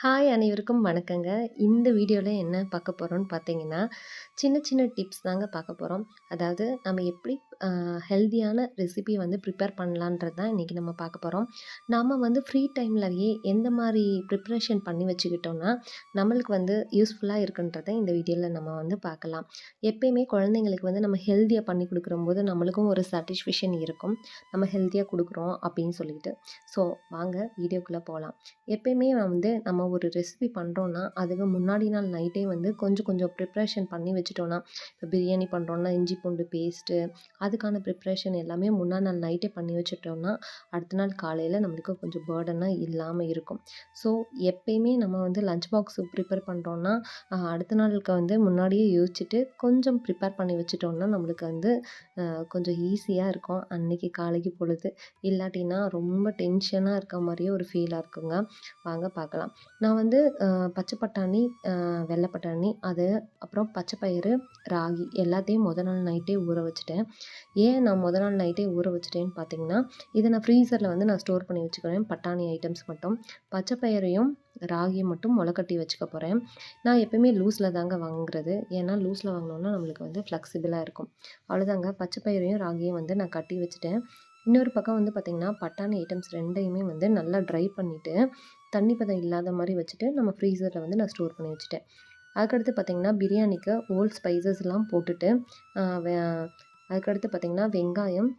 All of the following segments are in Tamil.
ஹாய் அனைவருக்கும் வணக்கங்க. இந்த வீடியோல என்ன பார்க்க போறோம்னு பார்த்தீங்கன்னா, சின்ன சின்ன டிப்ஸ் தாங்க பார்க்க போறோம். அதாவது நம்ம எப்படி ஹெல்தியான ரெசிபி வந்து ப்ரிப்பேர் பண்ணலான்றது தான் இன்றைக்கி நம்ம பார்க்க போறோம். நம்ம வந்து ஃப்ரீ டைம்லயே எந்த மாரி ப்ரிப்ரேஷன் பண்ணி வச்சுக்கிட்டோம்னா, நம்மளுக்கு வந்து யூஸ்ஃபுல்லா இருக்குன்றத இந்த வீடியோல நம்ம வந்து பார்க்கலாம். எப்பயுமே குழந்தைங்களுக்கு வந்து நம்ம ஹெல்தியா பண்ணி குடுக்குறம்போது நம்மளுக்கும் ஒரு சாட்டிஸ்ஃபேக்ஷன் இருக்கும். நம்ம ஹெல்தியா குடுக்குறோம் அப்படின்னு சொல்லிட்டு. ஸோ வாங்க வீடியோக்குள்ள போலாம். எப்பயுமே வந்து நம்ம ஒரு ரெசிபி பண்ணுறோன்னா, அதுக்கு முன்னாடி நாள் நைட்டே வந்து கொஞ்சம் கொஞ்சம் ப்ரிப்ரேஷன் பண்ணி வச்சுட்டோன்னா, இப்போ பிரியாணி பண்ணுறோன்னா இஞ்சி பூண்டு பேஸ்ட்டு, அதுக்கான ப்ரிப்ரேஷன் எல்லாமே முன்னா நாள் நைட்டே பண்ணி வச்சுட்டோம்னா, அடுத்த நாள் காலையில் நம்மளுக்கு கொஞ்சம் பர்டனாக இல்லாமல் இருக்கும். ஸோ எப்பயுமே நம்ம வந்து லஞ்ச் பாக்ஸ் ப்ரிப்பேர் பண்ணுறோன்னா, அடுத்த நாளுக்கு வந்து முன்னாடியே யோசிச்சுட்டு கொஞ்சம் ப்ரிப்பேர் பண்ணி வச்சுட்டோம்னா, நம்மளுக்கு வந்து கொஞ்சம் ஈஸியாக இருக்கும் அன்னைக்கு காலைக்கு பொழுது. இல்லாட்டினா ரொம்ப டென்ஷனாக இருக்க மாதிரியே ஒரு ஃபீலாக இருக்குங்க. வாங்க பார்க்கலாம். நான் வந்து பச்சை பட்டாணி, வெள்ளை பட்டாணி அது அப்புறம் பச்சை பயிறு, ராகி எல்லாத்தையும் மொதல் நாள் நைட்டே ஊற வச்சுட்டேன். ஏன் நான் மொதல் நாள் நைட்டே ஊற வச்சுட்டேன்னு பார்த்தீங்கன்னா, இதை நான் ஃப்ரீசரில் வந்து நான் ஸ்டோர் பண்ணி வச்சுக்கிறேன். பட்டாணி ஐட்டம்ஸ் மட்டும். பச்சை பயிரையும் ராகியும் மட்டும் முளைக்கட்டி வச்சுக்க போகிறேன். நான் எப்பயுமே லூஸில் தாங்க வாங்குறது. ஏன்னா லூஸில் வாங்கினோன்னா நம்மளுக்கு வந்து ஃப்ளெக்சிபிளாக இருக்கும். அவ்வளோதாங்க. பச்சை பயிரையும் ராகியும் வந்து நான் கட்டி வச்சுட்டேன். இன்னொரு பக்கம் வந்து பார்த்திங்கன்னா, பட்டாணி ஐட்டம்ஸ் 2யுமே வந்து நல்லா ட்ரை பண்ணிவிட்டு, தண்ணி பதம் இல்லாத மாதிரி வச்சுட்டு நம்ம ஃப்ரீசரில் வந்து நான் ஸ்டோர் பண்ணி வச்சுட்டேன். அதுக்கடுத்து பார்த்திங்கன்னா, பிரியாணிக்கு ஹோல் ஸ்பைசஸ்லாம் போட்டுட்டு, வெ அதுக்கடுத்து பார்த்திங்கன்னா, வெங்காயம்,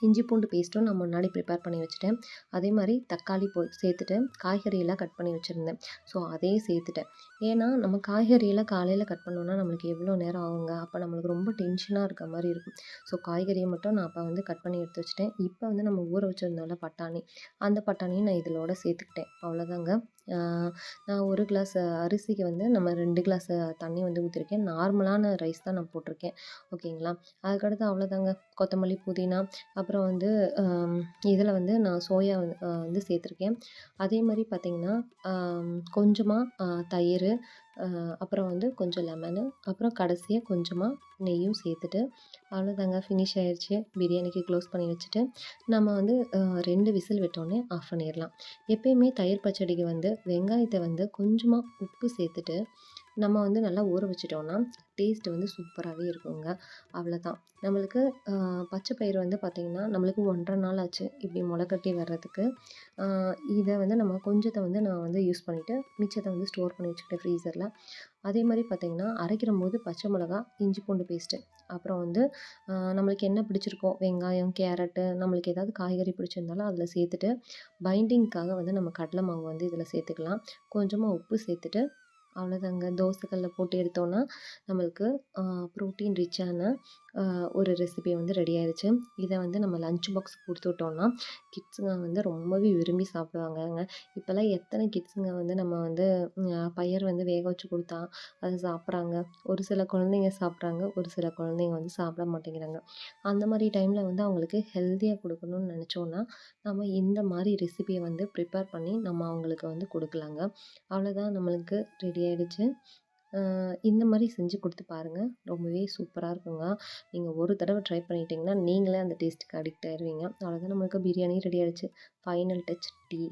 இஞ்சி பூண்டு பேஸ்ட்டும் நான் முன்னாடி ப்ரிப்பேர் பண்ணி வச்சுட்டேன். அதே மாதிரி தக்காளி சேர்த்துட்டு காய்கறியெல்லாம் கட் பண்ணி வச்சுருந்தேன். ஸோ அதையும் சேர்த்துட்டேன். ஏன்னா நம்ம காய்கறியெல்லாம் காலையில் கட் பண்ணோன்னா நம்மளுக்கு எவ்வளோ நேரம் ஆகுங்க. அப்போ நம்மளுக்கு ரொம்ப டென்ஷனாக இருக்க மாதிரி இருக்கும். ஸோ காய்கறியை மட்டும் நான் அப்போ வந்து கட் பண்ணி எடுத்து வச்சுட்டேன். இப்போ வந்து நம்ம ஊற வச்சுருந்தோம்ல பட்டாணி, அந்த பட்டாணியும் நான் இதோட சேர்த்துக்கிட்டேன். அவ்வளோதாங்க. நான் 1 கிளாஸ் அரிசிக்கு வந்து நம்ம 2 கிளாஸ் தண்ணி வந்து ஊற்றிருக்கேன். நார்மலான ரைஸ் தான் நான் போட்டிருக்கேன். ஓகேங்களா. அதுக்கடுத்து அவ்வளோதாங்க. கொத்தமல்லி, புதினா அப்புறம் வந்து இதில் வந்து நான் சோயா வந்து சேர்த்துருக்கேன். அதே மாதிரி பார்த்திங்கன்னா, கொஞ்சமாக தயிர், அப்புறம் வந்து கொஞ்சம் லெமனு, அப்புறம் கடைசியாக கொஞ்சமாக நெய்யும் சேர்த்துட்டு, அவ்வளோதாங்க ஃபினிஷ் ஆயிடுச்சு. பிரியாணிக்கு க்ளோஸ் பண்ணி வச்சுட்டு, நம்ம வந்து 2 விசில் விட்டோன்னே ஆஃப் பண்ணிடலாம். எப்பயுமே தயிர் பச்சடிக்கு வந்து வெங்காயத்தை வந்து கொஞ்சமாக உப்பு சேர்த்துட்டு நம்ம வந்து நல்லா ஊற வச்சுட்டோம்னா டேஸ்ட் வந்து சூப்பராகவே இருக்குங்க. அவ்வளோதான். நம்மளுக்கு பச்சை பயிறு வந்து பார்த்திங்கன்னா, நம்மளுக்கு 1½ நாள் ஆச்சு இப்படி முளைக்கட்டி வர்றதுக்கு. இதை வந்து நம்ம கொஞ்சத்தை வந்து நான் வந்து யூஸ் பண்ணிவிட்டு மிச்சத்தை வந்து ஸ்டோர் பண்ணி வச்சுக்கிட்டேன் ஃப்ரீசரில். அதே மாதிரி பார்த்திங்கன்னா, அரைக்கிறம்போது பச்சை மிளகா, இஞ்சி பூண்டு பேஸ்ட்டு, அப்புறம் வந்து நம்மளுக்கு என்ன பிடிச்சிருக்கோ வெங்காயம், கேரட்டு, நம்மளுக்கு ஏதாவது காய்கறி பிடிச்சிருந்தாலும் அதில் சேர்த்துட்டு, பைண்டிங்க்காக வந்து நம்ம கடலை மாவு வந்து இதில் சேர்த்துக்கலாம். கொஞ்சமாக உப்பு சேர்த்துட்டு, அவ்வளோதாங்க. தோசைக்கல்ல போட்டு எடுத்தோன்னா நம்மளுக்கு ப்ரோட்டீன் ரிச்சான ஒரு ரெசிபி வந்து ரெடி ஆயிடுச்சு. இதை வந்து நம்ம லஞ்ச் பாக்ஸ் கொடுத்து விட்டோம்னா கிட்ஸுங்க வந்து ரொம்பவே விரும்பி சாப்பிடுவாங்கங்க. இப்போல்லாம் எத்தனை கிட்ஸுங்க வந்து நம்ம வந்து பயிர் வந்து வேக வச்சு கொடுத்தா அதை சாப்பிட்றாங்க. ஒரு சில குழந்தைங்க சாப்பிட்றாங்க, ஒரு சில குழந்தைங்க வந்து சாப்பிட மாட்டேங்கிறாங்க. அந்த மாதிரி டைமில் வந்து அவங்களுக்கு ஹெல்த்தியாக கொடுக்கணும்னு நினச்சோன்னா நம்ம இந்த மாதிரி ரெசிபியை வந்து ப்ரிப்பேர் பண்ணி நம்ம அவங்களுக்கு வந்து கொடுக்கலாங்க. அவ்வளோதான், நம்மளுக்கு ரெடி ஆயிடுச்சு. இந்த மாதிரி செஞ்சு கொடுத்து பாருங்கள். ரொம்பவே சூப்பராக இருக்குங்க. நீங்கள் ஒரு தடவை ட்ரை பண்ணிட்டீங்கன்னா நீங்களே அந்த டேஸ்ட்டுக்கு அடிக்ட் ஆயிடுவீங்க. அவ்வளோதான், நம்மளுக்கு பிரியாணி ரெடி ஆயிடுச்சு. Final touch tea.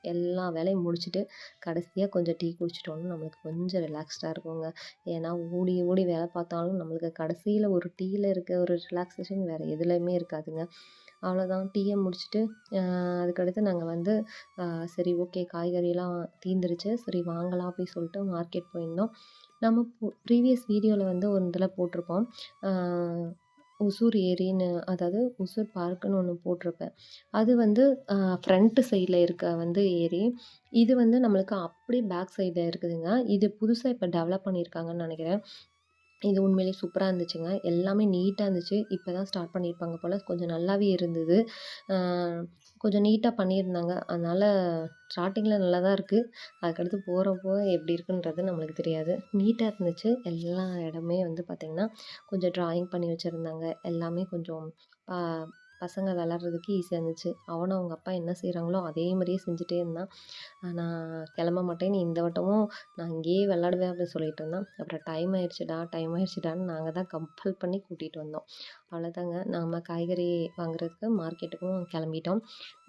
எல்லா வேலையும் முடிச்சுட்டு கடைசியாக கொஞ்சம் டீ குடிச்சிட்டோம்னா நம்மளுக்கு கொஞ்சம் ரிலாக்ஸ்டாக இருக்குங்க. ஏன்னா ஓடி ஓடி வேலை பார்த்தாலும் நம்மளுக்கு கடைசியில் ஒரு டீயில் இருக்க ஒரு ரிலாக்ஸேஷன் வேறு எதுலேயுமே இருக்காதுங்க. அவ்வளோதான், டீயை முடிச்சுட்டு அதுக்கடுத்து நாங்கள் வந்து சரி ஓகே காய்கறிலாம் தீர்ந்துருச்சு, சரி வாங்கலாம் அப்படின்னு சொல்லிட்டு மார்க்கெட் போயிருந்தோம். நம்ம ப்ரீவியஸ் வீடியோவில் வந்து ஒரு இதில் போட்டிருப்போம். ஒசூர் ஏரின்னு, அதாவது ஒசூர் பார்க்குன்னு ஒன்று போட்டிருப்பேன். அது வந்து ஃப்ரண்ட் சைடில் இருக்க வந்து ஏரி. இது வந்து நம்மளுக்கு அப்படியே பேக் சைடில் இருக்குதுங்க. இது புதுசாக இப்போ டெவலப் பண்ணியிருக்காங்கன்னு நினைக்கிறேன். இது உண்மையிலேயே சூப்பராக இருந்துச்சுங்க. எல்லாமே நீட்டாக இருந்துச்சு. இப்போ தான் ஸ்டார்ட் பண்ணியிருப்பாங்க போல். கொஞ்சம் நல்லாவே இருந்தது. கொஞ்சம் நீட்டாக பண்ணியிருந்தாங்க. அதனால் ஸ்டார்டிங்கில் நல்லா தான் இருக்குது. அதுக்கடுத்து போகிறப்போ எப்படி இருக்குன்றது நம்மளுக்கு தெரியாது. நீட்டாக இருந்துச்சு. எல்லா இடமே வந்து பார்த்திங்கன்னா கொஞ்சம் ட்ராயிங் பண்ணி வச்சுருந்தாங்க. எல்லாமே கொஞ்சம் பசங்க விளாட்றதுக்கு ஈஸியா இருந்துச்சு. அவனும் அவங்க அப்பா என்ன செய்கிறாங்களோ அதே மாதிரியே செஞ்சுட்டே இருந்தான். நான் கிளம்ப மாட்டேன், நீ இந்த வட்டமும் நான் இங்கேயே விளாடுவேன் அப்படின்னு சொல்லிட்டு இருந்தான். அப்புறம் டைம் ஆயிடுச்சுடா டைம் ஆயிடுச்சுடான்னு நாங்கள் தான் கம்பல் பண்ணி கூட்டிகிட்டு வந்தோம். அவ்வளோதாங்க, நாம் காய்கறி வாங்குறதுக்கு மார்க்கெட்டுக்கும் கிளம்பிட்டோம்.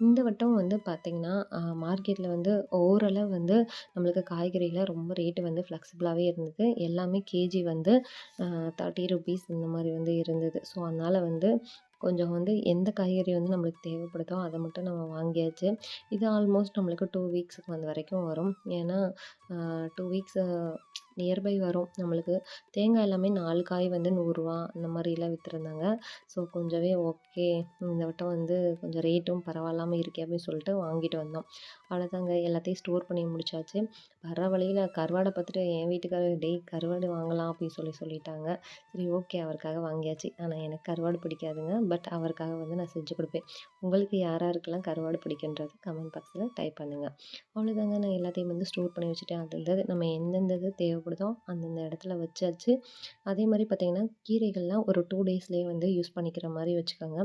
இந்த வட்டம் வந்து பார்த்திங்கன்னா மார்க்கெட்டில் வந்து ஓரளவு வந்து நம்மளுக்கு காய்கறியில் ரொம்ப ரேட்டு வந்து ஃப்ளெக்சிபிளாகவே இருந்தது. எல்லாமே கேஜி வந்து 30 ருபீஸ் இந்த மாதிரி வந்து இருந்தது. ஸோ அதனால் வந்து கொஞ்சம் வந்து எந்த காய்கறி வந்து நம்மளுக்கு தேவைப்படுதோ அதை மட்டும் நம்ம வாங்கியாச்சு. இது ஆல்மோஸ்ட் நம்மளுக்கு 2 வீக்ஸுக்கு வந்து வரைக்கும் வரும். ஏன்னா 2 வீக்ஸ் நியர்பை வரும் நம்மளுக்கு. தேங்காய் எல்லாமே 4 காய் வந்து ரூ. 100 அந்த மாதிரிலாம் விற்றுருந்தாங்க. ஸோ கொஞ்சமே ஓகே, இந்த வட்டம் வந்து கொஞ்சம் ரேட்டும் பரவாயில்லாமல் இருக்கே அப்படின்னு சொல்லிட்டு வாங்கிட்டு வந்தோம். அவ்வளோதாங்க, எல்லாத்தையும் ஸ்டோர் பண்ணி முடிச்சாச்சு. வர வழியில் கருவாடை பார்த்துட்டு என் வீட்டுக்காரர் டேய் கருவாடு வாங்கலாம் அப்படின்னு சொல்லிட்டாங்க. சரி ஓகே, அவருக்காக வாங்கியாச்சு. ஆனால் எனக்கு கருவாடு பிடிக்காதுங்க. பட் அவருக்காக வந்து நான் செஞ்சு கொடுப்பேன். உங்களுக்கு யார் யாருக்கெல்லாம் கருவாடு பிடிக்குன்றது கமெண்ட் பாக்ஸில் டைப் பண்ணுங்கள். அவ்வளோதாங்க, நான் எல்லாத்தையும் வந்து ஸ்டோர் பண்ணி வச்சுட்டேன். அது நம்ம எந்தெந்த இது தேவைப்படுதோ அந்தந்த இடத்துல வச்சாச்சு. அதே மாதிரி பார்த்திங்கன்னா கீரைகள்லாம் ஒரு 2 டேஸ்லேயே வந்து யூஸ் பண்ணிக்கிற மாதிரி வச்சுக்கோங்க.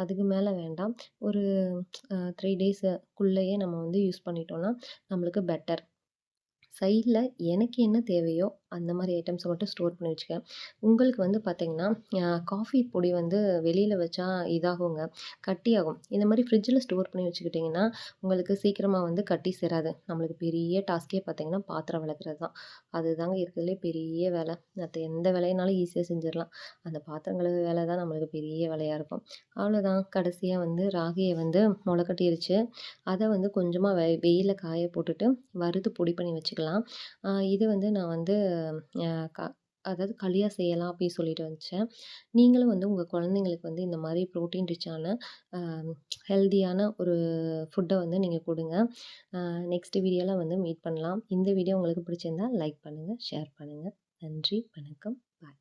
அதுக்கு மேலே வேண்டாம். ஒரு 3 டேஸுக்குள்ளேயே நம்ம வந்து யூஸ் பண்ணிட்டோம்னா நம்மளுக்கு பெட்டர். சைடில் எனக்கு என்ன தேவையோ அந்த மாதிரி ஐட்டம்ஸை மட்டும் ஸ்டோர் பண்ணி வச்சுக்கேன். உங்களுக்கு வந்து பார்த்திங்கன்னா காஃபி பொடி வந்து வெளியில் வச்சா இதாகுங்க, கட்டியாகும். இந்த மாதிரி ஃப்ரிட்ஜில் ஸ்டோர் பண்ணி வச்சுக்கிட்டிங்கன்னா உங்களுக்கு சீக்கிரமாக வந்து கட்டி சேராது. நம்மளுக்கு பெரிய டாஸ்க்கே பார்த்திங்கன்னா பாத்திரம் விளக்குறது தான். அதுதாங்க இருக்கிறதுலே பெரிய வேலை. மற்ற எந்த வேலையினாலும் ஈஸியாக செஞ்சிடலாம். அந்த பாத்திரம் கழுவு வேலை தான் நம்மளுக்கு பெரிய வேலையாக இருக்கும். அவ்வளோதான், கடைசியாக வந்து ராகியை வந்து முளை கட்டிருச்சு. அதை வந்து கொஞ்சமாக வெயிலில் காய போட்டுட்டு வறுத்து பொடி பண்ணி வச்சுக்கலாம். இது வந்து நான் வந்து அ க அதாவது களியா செய்யலாம் அப்படின்னு சொல்லிட்டு வச்சேன். நீங்களும் வந்து உங்கள் குழந்தைங்களுக்கு வந்து இந்த மாதிரி ப்ரோட்டீன் ரிச்சான அ ஹெல்தியான ஒரு ஃபுட்டை வந்து நீங்கள் கொடுங்க. நெக்ஸ்ட் வீடியோவில் வந்து மீட் பண்ணலாம். இந்த வீடியோ உங்களுக்கு பிடிச்சிருந்தா லைக் பண்ணுங்கள், ஷேர் பண்ணுங்கள். நன்றி, வணக்கம், பாய்.